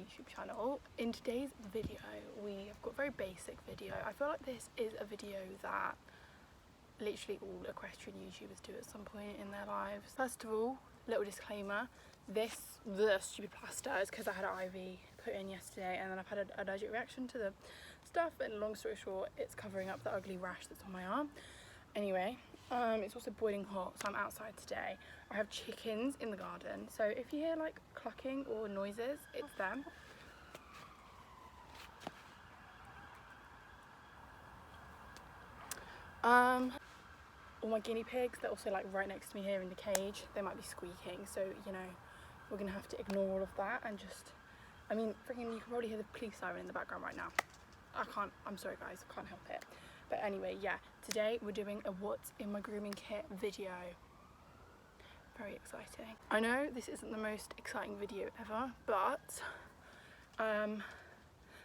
YouTube channel. In today's video we have got a very basic video. I feel like this is a video that literally all equestrian YouTubers do at some point in their lives. First of all, little disclaimer, the stupid plaster is because I had an IV put in yesterday and then I've had an allergic reaction to the stuff, and long story short, it's covering up the ugly rash that's on my arm. Anyway, it's also boiling hot, so I'm outside today. I have chickens in the garden, so if you hear like clucking or noises, it's them. All my guinea pigs, they're also like right next to me here in the cage. They might be squeaking, so you know, we're gonna have to ignore all of that and just, I mean, freaking, you can probably hear the police siren in the background right now. I'm sorry guys, I can't help it. But anyway, yeah, today we're doing a what's in my grooming kit video. Very exciting. I know this isn't the most exciting video ever, but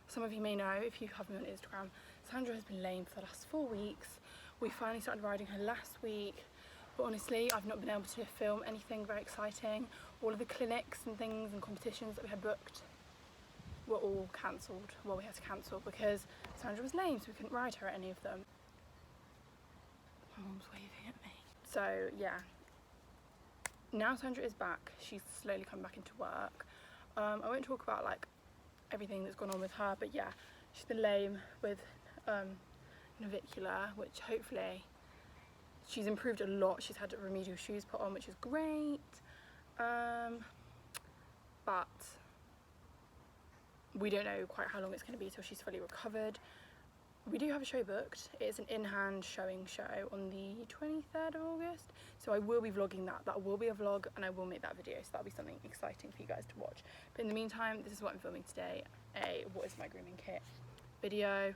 some of you may know, if you have me on Instagram, Sandra has been lame for the last 4 weeks. We finally started riding her last week, but honestly I've not been able to film anything very exciting. All of the clinics and things and competitions that we had booked were all cancelled. Well, we had to cancel because Sandra was lame, so we couldn't ride her at any of them. My mum's waving at me. So yeah, now Sandra is back. She's slowly coming back into work. I won't talk about like everything that's gone on with her, but yeah, she's been lame with navicular, which hopefully she's improved a lot. She's had remedial shoes put on, which is great, but we don't know quite how long it's going to be till she's fully recovered. We do have a show booked. It's an in-hand showing show on the 23rd of August, so I will be vlogging that. That will be a vlog and I will make that video, so that'll be something exciting for you guys to watch. But in the meantime, this is what I'm filming today, a what is my grooming kit video.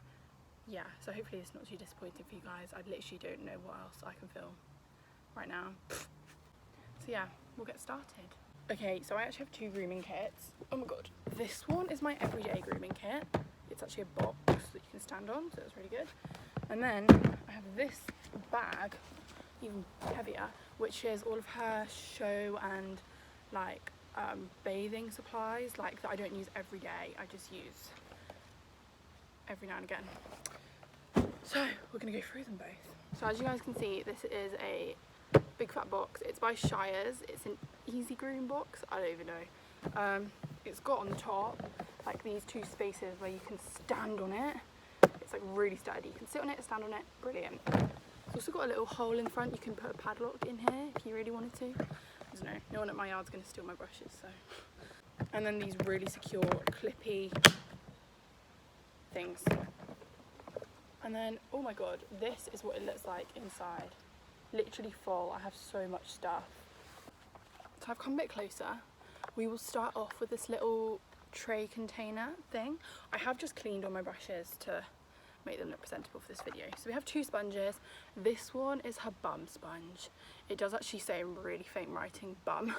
Yeah, so hopefully it's not too disappointing for you guys. I literally don't know what else I can film right now. So yeah, we'll get started. Okay, so I actually have two grooming kits. Oh my god. This one is my everyday grooming kit. It's actually a box that you can stand on, so it's really good. And then I have this bag, even heavier, which is all of her show and like bathing supplies, like that I don't use every day. I just use every now and again. So we're gonna go through them both. So as you guys can see, this is a big fat box. It's by Shires. It's an Easy Groom box. I don't even know. It's got on the top like these two spaces where you can stand on it. It's like really sturdy. You can sit on it, stand on it. Brilliant. It's also got a little hole in the front. You can put a padlock in here if you really wanted to. I don't know. No one at my yard's gonna steal my brushes, so. And then these really secure clippy things. And then, oh my god, this is what it looks like inside. Literally full. I have so much stuff. So I've come a bit closer. We will start off with this little tray container thing. I have just cleaned all my brushes to make them look presentable for this video. So we have two sponges. This one is her bum sponge. It does actually say in really faint writing, bum.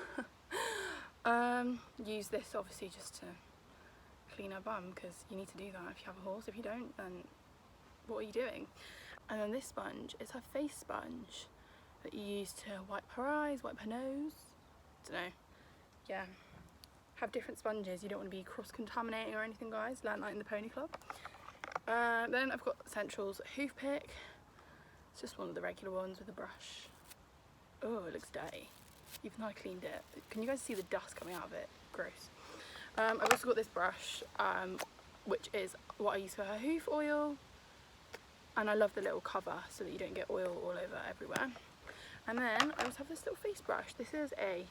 Use this obviously just to clean her bum, because you need to do that if you have a horse. If you don't, then what are you doing? And then this sponge is her face sponge that you use to wipe her eyes, wipe her nose. Don't know. Yeah. Have different sponges. You don't want to be cross-contaminating or anything, guys. Learn that in the pony club. Then I've got Central's hoof pick. It's just one of the regular ones with a brush. Oh, it looks dirty. Even though I cleaned it. Can you guys see the dust coming out of it? Gross. I've also got this brush, which is what I use for her hoof oil. And I love the little cover so that you don't get oil all over everywhere. And then I also have this little face brush. This is a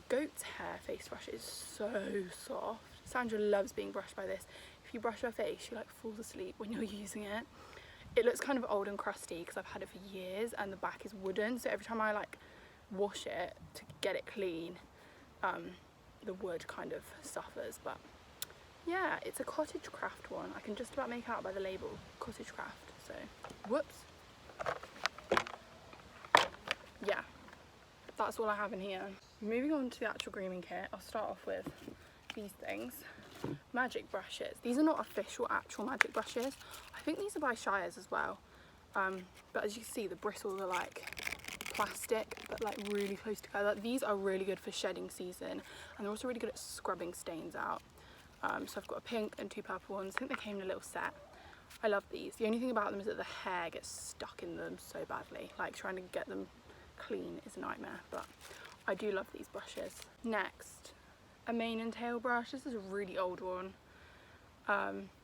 goat's hair face brush. It's so soft. Sandra loves being brushed by this. If you brush her face, she like falls asleep when you're using it. It looks kind of old and crusty because I've had it for years, and the back is wooden, so every time I like wash it to get it clean, the wood kind of suffers. But yeah, it's a cottage craft one. I can just about make out by the label, cottage craft. So whoops. Yeah, that's all I have in here. Moving on to the actual grooming kit, I'll start off with these things. Magic brushes. These are not official actual magic brushes. I think these are by Shires as well. But as you can see, the bristles are like plastic, but like really close together. These are really good for shedding season, and they're also really good at scrubbing stains out. So I've got a pink and 2 purple ones. I think they came in a little set. I love these. The only thing about them is that the hair gets stuck in them so badly. Like trying to get them clean is a nightmare, but I do love these brushes. Next, a mane and tail brush. This is a really old one.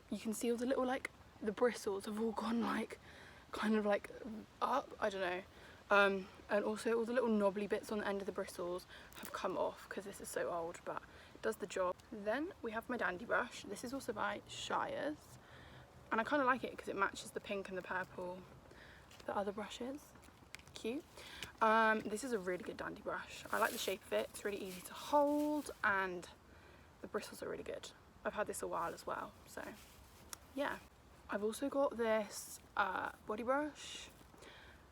You can see all the little, like, the bristles have all gone like kind of like up, I don't know. And also all the little knobbly bits on the end of the bristles have come off because this is so old, but it does the job. Then we have my dandy brush. This is also by Shire's, and I kind of like it because it matches the pink and the purple, the other brushes. Cute. This is a really good dandy brush. I like the shape of it. It's really easy to hold and the bristles are really good. I've had this a while as well, so yeah. I've also got this body brush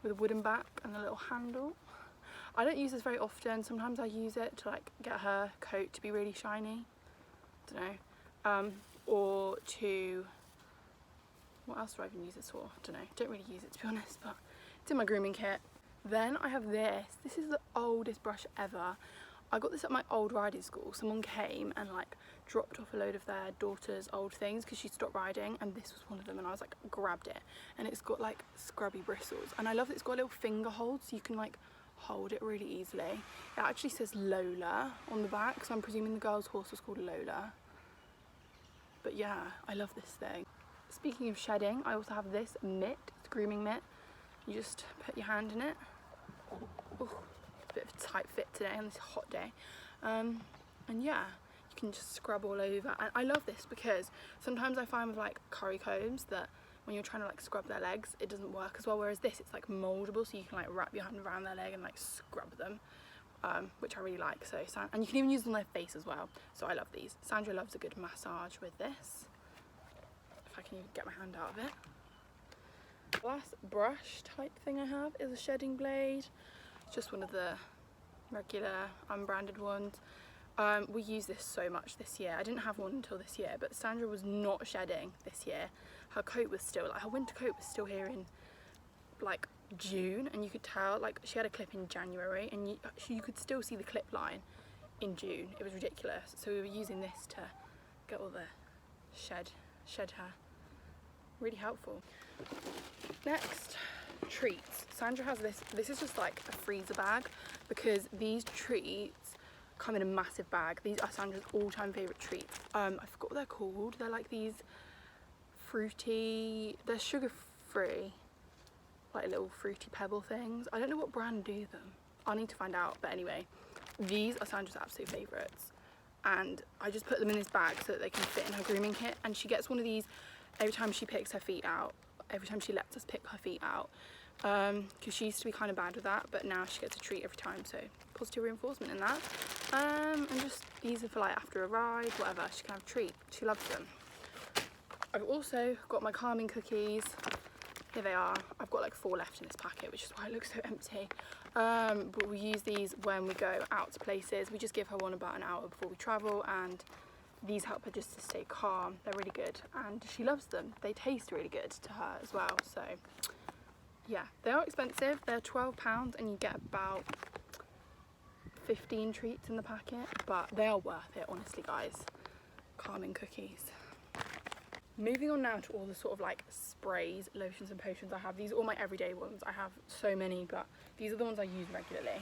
with a wooden back and a little handle. I don't use this very often. Sometimes I use it to like get her coat to be really shiny. Don't know. Or to, what else do I even use this for? Don't know. Don't really use it to be honest, but it's in my grooming kit. Then I have this. This is the oldest brush ever. I got this at my old riding school. Someone came and like dropped off a load of their daughter's old things because she stopped riding, and this was one of them, and I was like, grabbed it, and it's got like scrubby bristles, and I love that it's got a little finger hold so you can like hold it really easily. It actually says Lola on the back, so I'm presuming the girl's horse was called Lola. But yeah, I love this thing. Speaking of shedding, I also have this mitt. It's a grooming mitt. You just put your hand in it. Ooh, bit of a tight fit today on this hot day. And yeah, you can just scrub all over. And I love this because sometimes I find with like curry combs that when you're trying to like scrub their legs, it doesn't work as well, whereas this, it's like moldable, so you can like wrap your hand around their leg and like scrub them, which I really like. So, and you can even use them on their face as well, so I love these. Sandra loves a good massage with this, if I can even get my hand out of it. The last brush type thing I have is a shedding blade. It's just one of the regular unbranded ones. We use this so much this year. I didn't have one until this year, but Sandra was not shedding this year. Her coat was still, like her winter coat was still here in like June, and you could tell, like she had a clip in January and you could still see the clip line in June. It was ridiculous. So we were using this to get all the shed hair. Really helpful. Next, treats. Sandra has this. This is just like a freezer bag because these treats come in a massive bag. These are Sandra's all-time favourite treats. I forgot what they're called. They're like these fruity, they're sugar-free, like little fruity pebble things. I don't know what brand do them. I'll need to find out, but anyway, these are Sandra's absolute favourites. And I just put them in this bag so that they can fit in her grooming kit, and she gets one of these every time she picks her feet out, every time she lets us pick her feet out, because she used to be kind of bad with that, but now she gets a treat every time, so positive reinforcement in that. And just these are for like after a ride, whatever, she can have a treat. She loves them. I've also got my calming cookies. Here they are. I've got like 4 left in this packet, which is why it looks so empty. But we use these when we go out to places. We just give her one about an hour before we travel, and these help her just to stay calm. They're really good, and she loves them. They taste really good to her as well. So yeah, they are expensive. They're £12 and you get about 15 treats in the packet, but they are worth it, honestly guys. Calming cookies. Moving on now to all the sort of like sprays, lotions and potions I have. These are all my everyday ones. I have so many, but these are the ones I use regularly.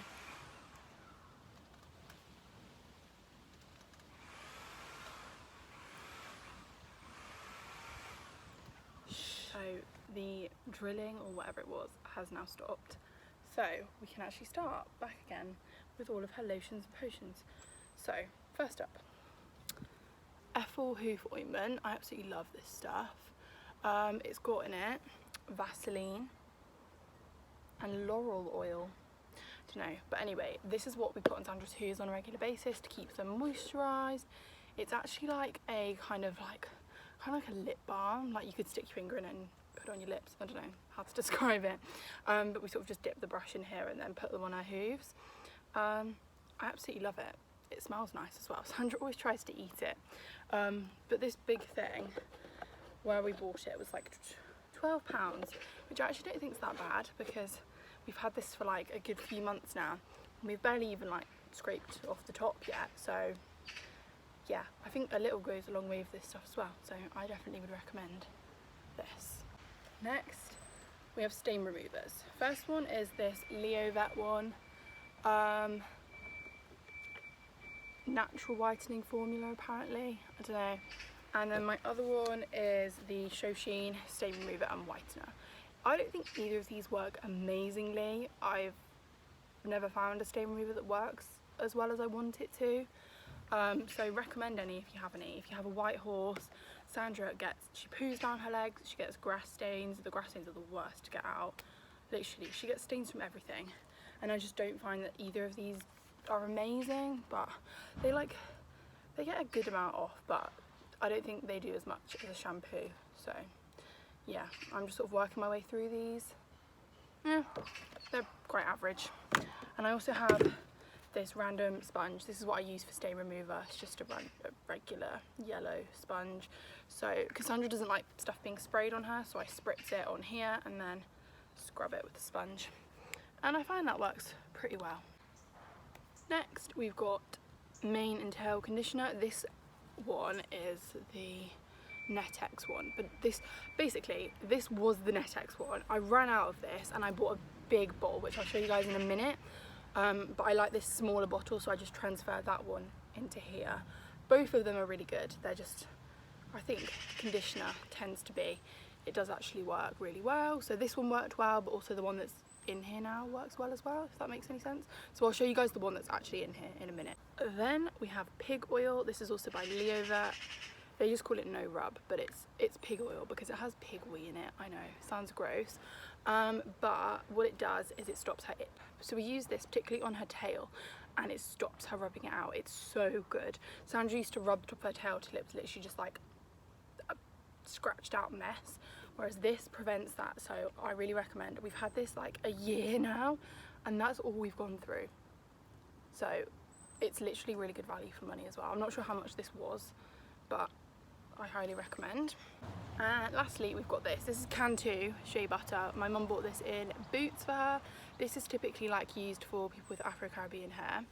So the drilling or whatever it was has now stopped. So we can actually start back again with all of her lotions and potions. So first up, Ethel hoof ointment. I absolutely love this stuff. It's got in it Vaseline and laurel oil. I don't know, but anyway, this is what we put on Sandra's hooves on a regular basis to keep them moisturised. It's actually like a kind of like a lip balm, like you could stick your finger in it and put it on your lips. I don't know how to describe it, but we sort of just dip the brush in here and then put them on our hooves. I absolutely love it. It smells nice as well. Sandra always tries to eat it, but this big thing where we bought it was like £12, which I actually don't think is that bad because we've had this for like a good few months now and we've barely even like scraped off the top yet, so yeah, I think a little goes a long way with this stuff as well, so I definitely would recommend this. Next, we have stain removers. First one is this Leo Vet one, natural whitening formula apparently, I don't know. And then my other one is the Shoshin stain remover and whitener. I don't think either of these work amazingly. I've never found a stain remover that works as well as I want it to. So recommend any if you have any. If you have a white horse, Sandra she poos down her legs, she gets grass stains. The grass stains are the worst to get out. Literally, she gets stains from everything. And I just don't find that either of these are amazing, but they get a good amount off, but I don't think they do as much as a shampoo. So yeah, I'm just sort of working my way through these. Yeah, they're quite average. And I also have this random sponge. This is what I use for stain remover. It's just a regular yellow sponge. So Cassandra doesn't like stuff being sprayed on her, so I spritz it on here and then scrub it with the sponge. And I find that works pretty well. Next, we've got mane and tail conditioner. This one is the Netex one, but this was the Netex one. I ran out of this and I bought a big bottle, which I'll show you guys in a minute. But I like this smaller bottle, so I just transferred that one into here. Both of them are really good. They're just, I think conditioner tends to be, it does actually work really well. So this one worked well, but also the one that's in here now works well as well, if that makes any sense. So I'll show you guys the one that's actually in here in a minute. Then we have pig oil. This is also by Leo Vet. They just call it no rub, but it's pig oil because it has pig wee in it. I know, sounds gross. But what it does is it stops her ip. So we use this particularly on her tail and it stops her rubbing it out. It's so good. Sandra used to rub the top of her tail till it was literally just like a scratched out mess, whereas this prevents that. So I really recommend. We've had this like a year now and that's all we've gone through. So it's literally really good value for money as well. I'm not sure how much this was, but I highly recommend. And lastly, we've got this. This is Cantu shea butter. My mum bought this in Boots for her. This is typically like used for people with Afro-Caribbean hair.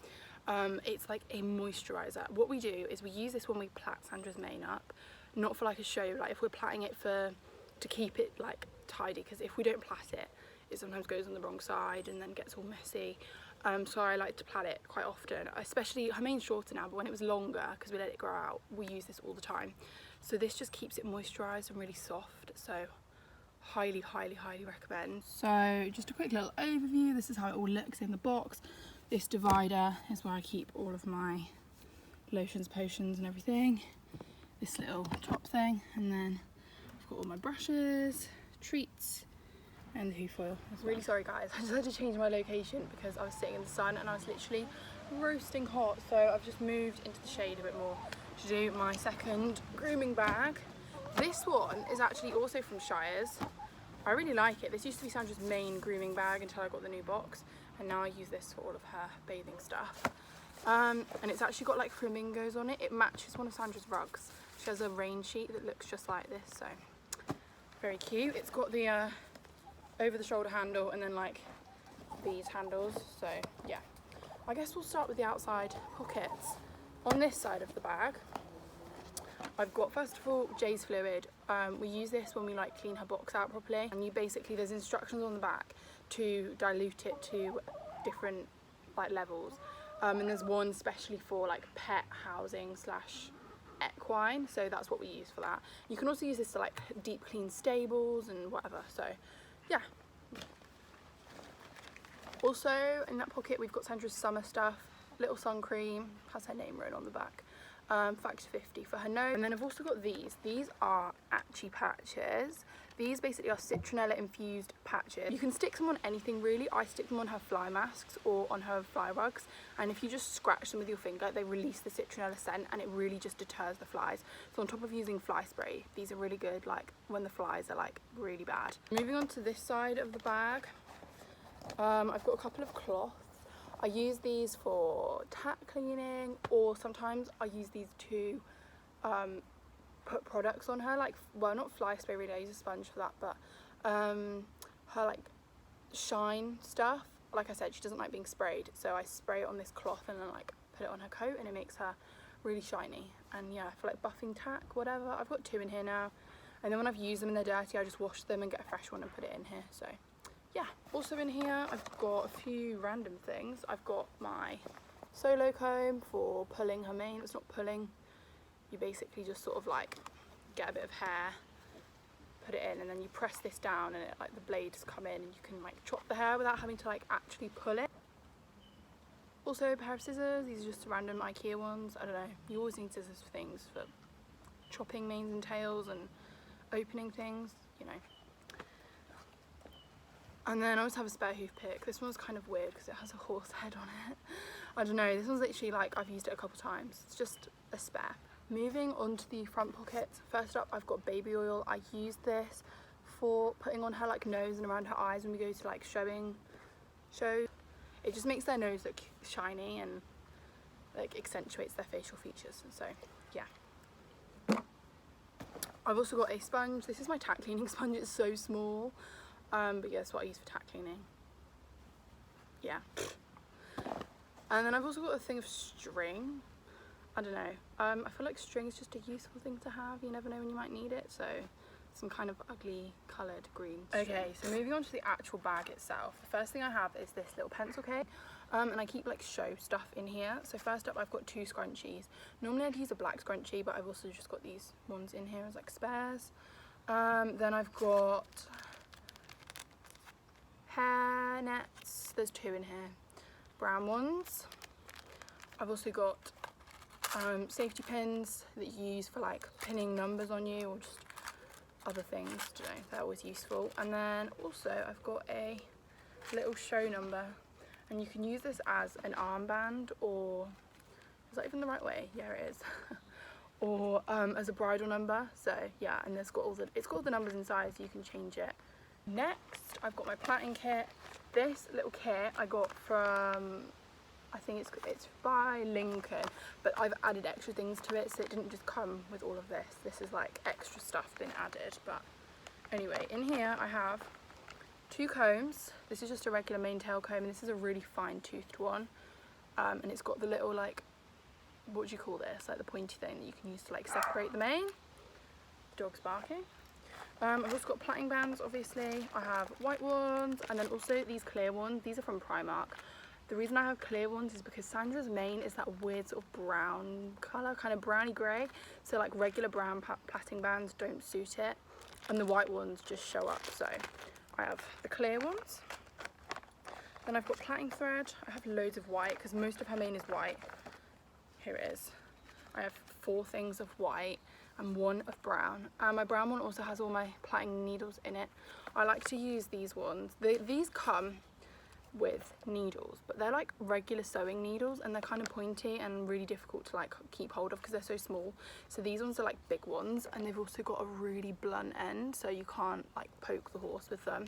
It's like a moisturizer. What we do is we use this when we plait Sandra's mane up, not for like a show, like if we're plaiting it to keep it like tidy, because if we don't plait it, it sometimes goes on the wrong side and then gets all messy. So I like to plait it quite often, especially her mane's shorter now, but when it was longer, because we let it grow out, we use this all the time. So this just keeps it moisturised and really soft, so highly, highly, highly recommend. So just a quick little overview. This is how it all looks in the box. This divider is where I keep all of my lotions, potions and everything. This little top thing, and then I've got all my brushes, treats, and the hoof oil as well. Really sorry guys, I just had to change my location because I was sitting in the sun and I was literally roasting hot, so I've just moved into the shade a bit more to do my second grooming bag. This one is actually also from Shires. I really like it. This used to be Sandra's main grooming bag until I got the new box, and now I use this for all of her bathing stuff. And it's actually got like flamingos on it. It matches one of Sandra's rugs. She has a rain sheet that looks just like this, so very cute. It's got the over the shoulder handle and then like these handles, so yeah. I guess we'll start with the outside pockets. On this side of the bag, I've got, first of all, Jay's fluid. We use this when we like clean her box out properly, and you basically, there's instructions on the back to dilute it to different like levels, and there's one specially for like pet housing / equine, so that's what we use for that. You can also use this to like deep clean stables and whatever, so yeah. Also in that pocket we've got Sandra's summer stuff, little sun cream, has her name written on the back, factor 50 for her nose. And then I've also got these are Atchi patches. These basically are citronella infused patches. You can stick them on anything really. I stick them on her fly masks or on her fly rugs, and if you just scratch them with your finger, they release the citronella scent and it really just deters the flies. So on top of using fly spray, these are really good like when the flies are like really bad. Moving on to this side of the bag, I've got a couple of cloths. I use these for tack cleaning, or sometimes I use these to put products on her, like, well, not fly spray really, I use a sponge for that, but her like shine stuff. Like I said, she doesn't like being sprayed, so I spray it on this cloth and then like put it on her coat, and it makes her really shiny. And yeah, for like buffing tack, whatever, I've got 2 in here now. And then when I've used them and they're dirty, I just wash them and get a fresh one and put it in here. So yeah, also in here I've got a few random things. I've got my solo comb for pulling her mane. It's not pulling, you basically just sort of like get a bit of hair, put it in, and then you press this down and it, like the blades come in and you can like chop the hair without having to like actually pull it. Also a pair of scissors. These are just random IKEA ones. I don't know, you always need scissors for things, for chopping manes and tails and opening things, you know. And then I also have a spare hoof pick. This one's kind of weird because it has a horse head on it. I don't know, this one's literally like, I've used it a couple times. It's just a spare. Moving on to the front pockets. First up, I've got baby oil. I use this for putting on her like nose and around her eyes when we go to like shows. It just makes their nose look shiny and like accentuates their facial features. So yeah. I've also got a sponge. This is my tack cleaning sponge. It's so small, but yeah, that's what I use for tack cleaning. Yeah. And then I've also got a thing of string. I don't know. I feel like string is just a useful thing to have. You never know when you might need it. So some kind of ugly coloured green string. Okay, so moving on to the actual bag itself. The first thing I have is this little pencil case. And I keep like show stuff in here. So first up, I've got 2 scrunchies. Normally I'd use a black scrunchie, but I've also just got these ones in here as like spares. Then I've got hair nets. There's 2 in here. Brown ones. I've also got safety pins that you use for like pinning numbers on you or just other things. I don't know, they're always useful. And then also I've got a little show number, and you can use this as an armband, or is that even the right way? Yeah, it is. Or as a bridal number. So yeah, and it's got all the numbers inside, so you can change it. Next, I've got my plaiting kit. This little kit I got from, I think it's by Lincoln, but I've added extra things to it, so it didn't just come with all of this. This is like extra stuff been added. But anyway, in here I have 2 combs. This is just a regular mane tail comb, and this is a really fine toothed one. And it's got the little like, what do you call this? Like the pointy thing that you can use to like separate the mane. The dog's barking. I've also got plaiting bands, obviously. I have white ones, and then also these clear ones. These are from Primark. The reason I have clear ones is because Sandra's mane is that weird sort of brown colour, kind of browny grey. So like regular brown plaiting bands don't suit it, and the white ones just show up. So I have the clear ones. Then I've got plaiting thread. I have loads of white because most of her mane is white. Here it is. I have 4 things of white and 1 of brown. And my brown one also has all my plaiting needles in it. I like to use these ones. These come with needles, but they're like regular sewing needles, and they're kind of pointy and really difficult to like keep hold of because they're so small. So these ones are like big ones, and they've also got a really blunt end, so you can't like poke the horse with them.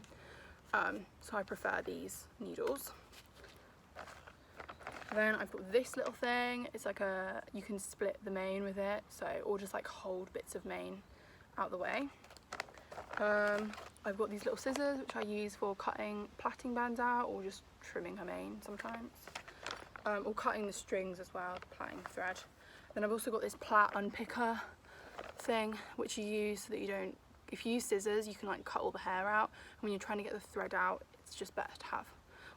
So I prefer these needles. Then I've got this little thing. It's like you can split the mane with it, so, or just like hold bits of mane out the way. I've got these little scissors which I use for cutting plaiting bands out, or just trimming her mane sometimes, or cutting the strings as well, the plaiting thread. Then I've also got this plait unpicker thing which you use so that you don't, if you use scissors you can like cut all the hair out, and when you're trying to get the thread out it's just better to have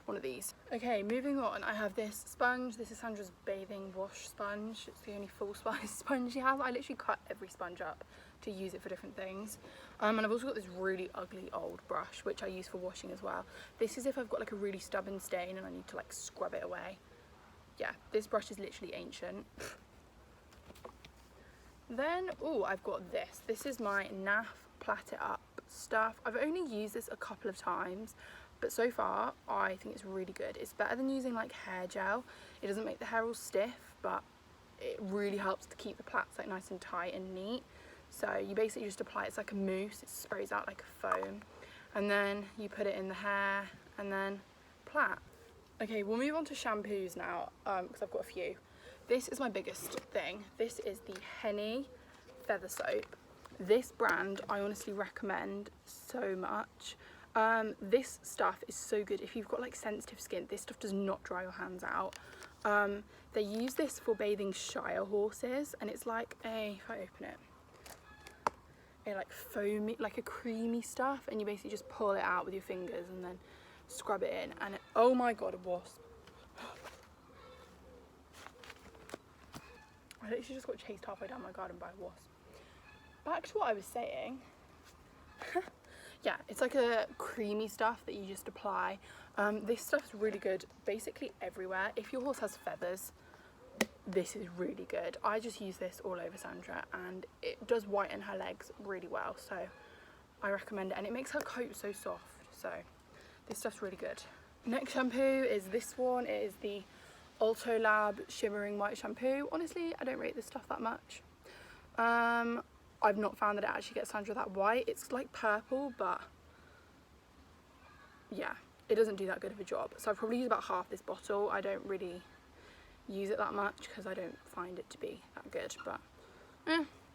one of these. Okay, moving on, I have this sponge. This is Sandra's bathing wash sponge. It's the only full size sponge she has. I literally cut every sponge up to use it for different things. And I've also got this really ugly old brush which I use for washing as well. This is if I've got like a really stubborn stain and I need to like scrub it away. Yeah, this brush is literally ancient. Then, oh, I've got this. This is my NAF Plait It Up stuff. I've only used this a couple of times, but so far I think it's really good. It's better than using like hair gel. It doesn't make the hair all stiff, but it really helps to keep the plaits like nice and tight and neat. So you basically just apply it, it's like a mousse, it sprays out like a foam, and then you put it in the hair and then plait. Okay, we'll move on to shampoos now, because I've got a few. This is my biggest thing. This is the Henny Feather Soap. This brand I honestly recommend so much. This stuff is so good if you've got like sensitive skin. This stuff does not dry your hands out. They use this for bathing Shire horses, and it's like a, if I open it, a like foamy, like a creamy stuff, and you basically just pull it out with your fingers and then scrub it in, and it, oh my god, a wasp. I literally just got chased halfway down my garden by a wasp. Back to what I was saying. Yeah, it's like a creamy stuff that you just apply. This stuff's really good basically everywhere. If your horse has feathers, this is really good. I just use this all over Sandra, and it does whiten her legs really well, so I recommend it, and it makes her coat so soft, so this stuff's really good. Next shampoo is this one. It is the Alto Lab Shimmering White Shampoo. Honestly, I don't rate this stuff that much. I've not found that it actually gets Sandra that white. It's like purple, but yeah, it doesn't do that good of a job. So I probably use about half this bottle. I don't really use it that much because I don't find it to be that good, but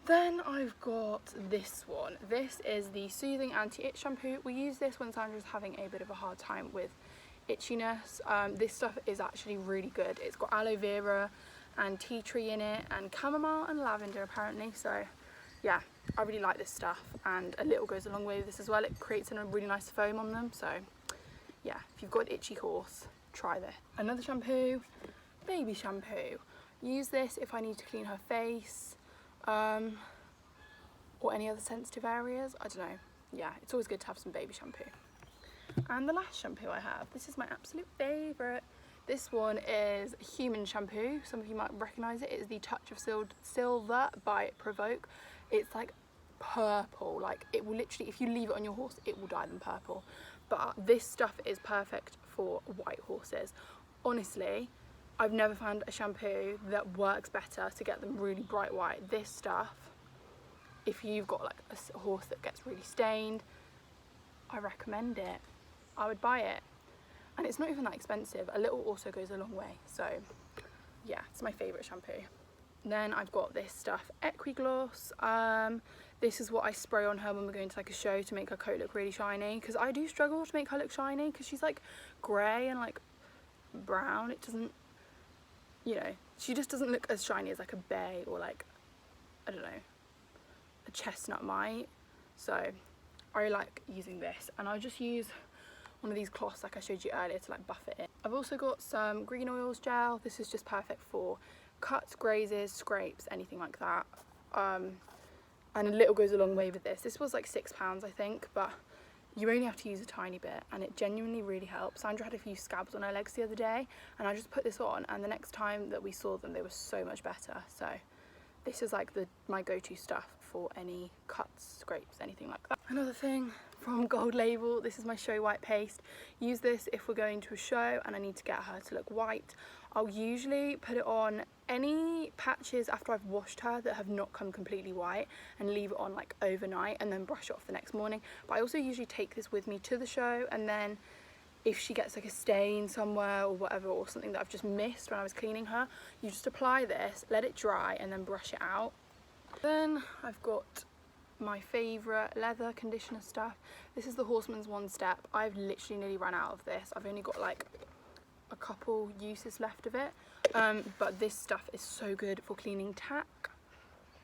Then I've got this one. This is the Soothing Anti-Itch Shampoo. We use this when Sandra's having a bit of a hard time with itchiness. This stuff is actually really good. It's got aloe vera and tea tree in it, and chamomile and lavender apparently, so yeah, I really like this stuff, and a little goes a long way with this as well. It creates a really nice foam on them, so yeah, if you've got an itchy horse, try this. Another shampoo, baby shampoo. Use this if I need to clean her face, or any other sensitive areas, I don't know. Yeah, it's always good to have some baby shampoo. And the last shampoo I have, this is my absolute favourite. This one is human shampoo. Some of you might recognise it. It is the Touch of Silver by Provoke. It's like purple, like it will literally, if you leave it on your horse, it will dye them purple. But this stuff is perfect for white horses. Honestly, I've never found a shampoo that works better to get them really bright white. This stuff, if you've got like a horse that gets really stained, I recommend it. I would buy it. And it's not even that expensive. A little also goes a long way. So yeah, it's my favourite shampoo. Then I've got this stuff, Equigloss. This is what I spray on her when we're going to like a show to make her coat look really shiny, because I do struggle to make her look shiny because she's like grey and like brown. It doesn't, you know, she just doesn't look as shiny as like a bay or like, I don't know, a chestnut might. So I really like using this, and I'll just use one of these cloths like I showed you earlier to like buff it in. I've also got some green oils gel. This is just perfect for cuts, grazes, scrapes, anything like that. And a little goes a long way with this. This was like £6 I think, but you only have to use a tiny bit, and it genuinely really helps. Sandra had a few scabs on her legs the other day, and I just put this on, and the next time that we saw them, they were so much better. So this is like my go-to stuff for any cuts, scrapes, anything like that. Another thing from Gold Label, this is my show white paste. Use this if we're going to a show and I need to get her to look white. I'll usually put it on any patches after I've washed her that have not come completely white, and leave it on like overnight and then brush it off the next morning. But I also usually take this with me to the show, and then if she gets like a stain somewhere or whatever, or something that I've just missed when I was cleaning her, you just apply this, let it dry, and then brush it out. Then I've got my favourite leather conditioner stuff. This is the Horseman's One Step. I've literally nearly run out of this. I've only got like a couple uses left of it, but this stuff is so good for cleaning tack.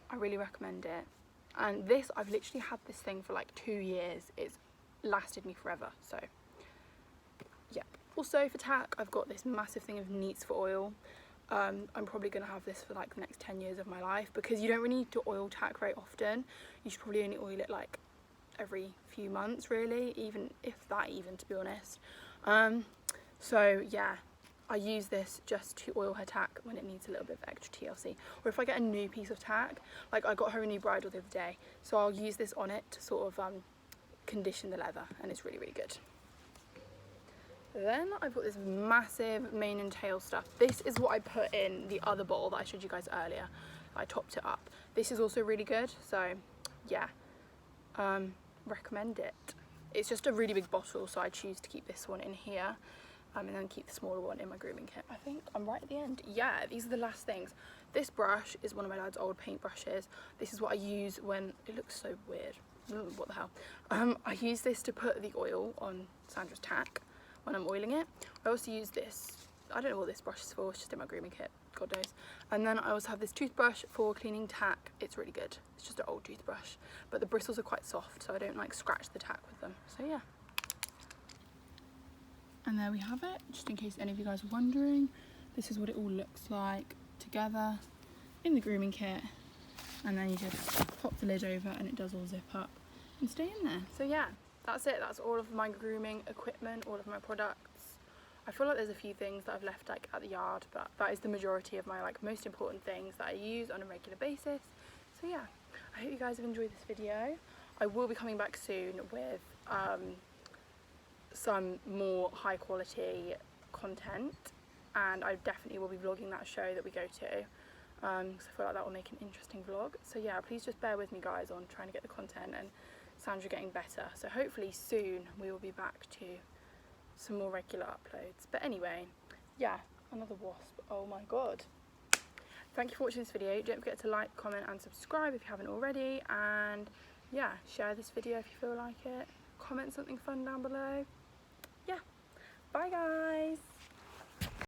I really recommend it. And this, I've literally had this thing for like 2 years. It's lasted me forever, so yeah. Also for tack, I've got this massive thing of Neats for Oil. I'm probably going to have this for like the next 10 years of my life, because you don't really need to oil tack very often. You should probably only oil it like every few months really, even if that, even, to be honest. So yeah, I use this just to oil her tack when it needs a little bit of extra TLC, or if I get a new piece of tack. Like I got her a new bridle the other day, so I'll use this on it to sort of condition the leather, and it's really, really good. Then I've got this massive mane and tail stuff. This is what I put in the other bottle that I showed you guys earlier. I topped it up. This is also really good, so yeah, recommend it. It's just a really big bottle, so I choose to keep this one in here, and then keep the smaller one in my grooming kit. I think I'm right at the end. Yeah, these are the last things. This brush is one of my dad's old paint brushes. This is what I use when, it looks so weird, what the hell. I use this to put the oil on Sandra's tack when I'm oiling it. I also use this I don't know what this brush is for, it's just in my grooming kit, God knows. And then I also have this toothbrush for cleaning tack. It's really good. It's just an old toothbrush, but the bristles are quite soft, so I don't like scratch the tack with them. So yeah. And there we have it, just in case any of you guys are wondering. This is what it all looks like together in the grooming kit. And then you just pop the lid over and it does all zip up and stay in there. So yeah, that's it. That's all of my grooming equipment, all of my products. I feel like there's a few things that I've left like at the yard, but that is the majority of my like most important things that I use on a regular basis. So yeah, I hope you guys have enjoyed this video. I will be coming back soon with some more high quality content, and I definitely will be vlogging that show that we go to, because I feel like that will make an interesting vlog. So yeah, please just bear with me guys on trying to get the content and Sandra getting better. So hopefully soon we will be back to some more regular uploads. But anyway, yeah, another wasp, oh my god. Thank you for watching this video. Don't forget to like, comment and subscribe if you haven't already, and yeah, share this video if you feel like it. Comment something fun down below. Yeah, bye guys.